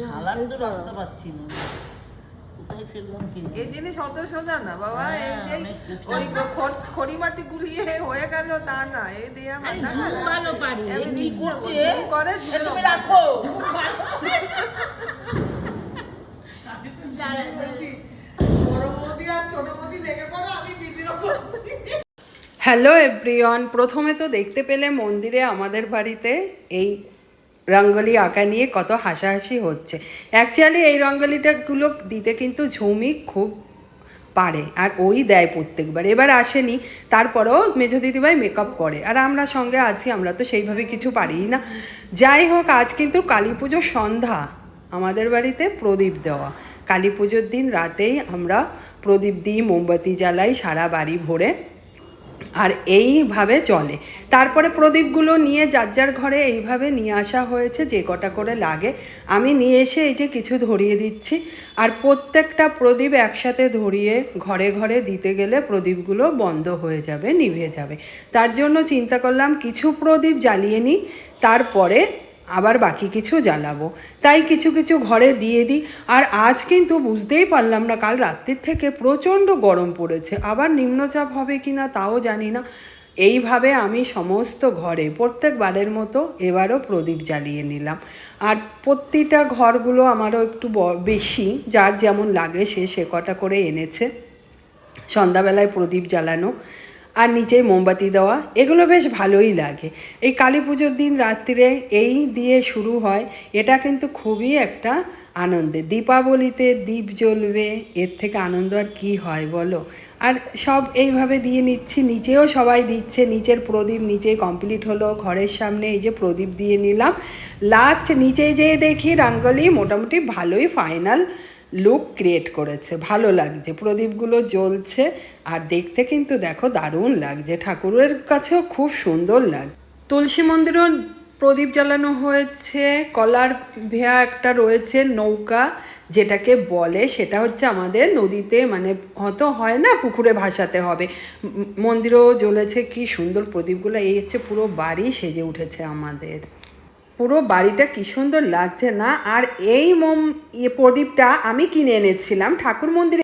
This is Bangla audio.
ঢালার তো রাস্তা পাচ্ছি না, কোথায় ফেললাম কি এই জিনিস অত সোজা না বাবা। এই যে ওই খড়ি মাটি গুলিয়ে হয়ে গেল তা না, এই দিয়ে ভালো পারি কি করছে করে তুমি রাখো। হ্যালো এভরিওয়ান, প্রথমে তো দেখতে পেলে মন্দিরে আমাদের বাড়িতে এই রঙ্গোলি আঁকা নিয়ে কত হাসাহাসি হচ্ছে। অ্যাকচুয়ালি এই রঙ্গোলিটাগুলো দিতে কিন্তু ঝুমি খুব পারে, আর ওই দেয় প্রত্যেকবার। এবার আসেনি, তারপরেও মেজো দিদিভাই মেকআপ করে, আর আমরা সঙ্গে আছি, আমরা তো সেইভাবে কিছু পারিই না। যাই হোক, আজ কিন্তু কালী পুজোর সন্ধ্যা, আমাদের বাড়িতে প্রদীপ দেওয়া। কালী পুজোর দিন রাতেই আমরা প্রদীপ দিই, মোমবাতি জ্বালাই সারা বাড়ি ভরে, আর এইভাবে চলে। তারপরে প্রদীপগুলো নিয়ে যার যার ঘরে এইভাবে নিয়ে আসা হয়েছে, যে কটা করে লাগে। আমি নিয়ে এসে এই যে কিছু ধরিয়ে দিচ্ছি, আর প্রত্যেকটা প্রদীপ একসাথে ধরিয়ে ঘরে ঘরে দিতে গেলে প্রদীপগুলো বন্ধ হয়ে যাবে, নিভে যাবে। তার জন্য চিন্তা করলাম কিছু প্রদীপ জ্বালিয়ে নিই, তারপরে আবার বাকি কিছু জ্বালাবো। তাই কিছু কিছু ঘরে দিয়ে দিই। আর আজ কিন্তু বুঝতেই পারলাম না, কাল রাত্রির থেকে প্রচণ্ড গরম পড়েছে, আবার নিম্নচাপ হবে কি না তাও জানি না। এইভাবে আমি সমস্ত ঘরে প্রত্যেকবারের মতো এবারও প্রদীপ জ্বালিয়ে নিলাম। আর প্রতিটা ঘরগুলো আমারও একটু বেশি, যার যেমন লাগে সে কটা করে এনেছে। সন্ধ্যাবেলায় প্রদীপ জ্বালানো আর নিচেই মোমবাতি দেওয়া, এগুলো বেশ ভালোই লাগে। এই কালী পুজোর দিন রাত্রিরে এই দিয়ে শুরু হয়, এটা কিন্তু খুবই একটা আনন্দের। দীপাবলিতে দীপ জ্বলবে, এর থেকে আনন্দ আর কি হয় বলো। আর সব এইভাবে দিয়ে নিচ্ছি, নিচেও সবাই দিচ্ছে। নিচের প্রদীপ নিচেই কমপ্লিট হলো, ঘরের সামনে এই যে প্রদীপ দিয়ে নিলাম। লাস্ট নিচে যেয়ে দেখি রঙ্গোলি মোটামুটি ভালোই ফাইনাল লুক ক্রিয়েট করেছে, ভালো লাগছে, প্রদীপগুলো জ্বলছে, আর দেখতে কিন্তু দেখো দারুণ লাগছে, ঠাকুরের কাছেও খুব সুন্দর লাগে। তুলসী মন্দিরেও প্রদীপ জ্বালানো হয়েছে। কলার ভেয়া একটা রয়েছে নৌকা, যেটাকে বলে, সেটা হচ্ছে আমাদের নদীতে, মানে হয়তো হয় না, পুকুরে ভাসাতে হবে। মন্দিরেও জ্বলেছে, কি সুন্দর প্রদীপগুলো। এই হচ্ছে পুরো বাড়ি সেজে উঠেছে আমাদের, পুরো বাড়িটা কি সুন্দর লাগছে না। আর এই প্রদীপটা আমি কিনে এনেছিলাম ঠাকুর মন্দিরে।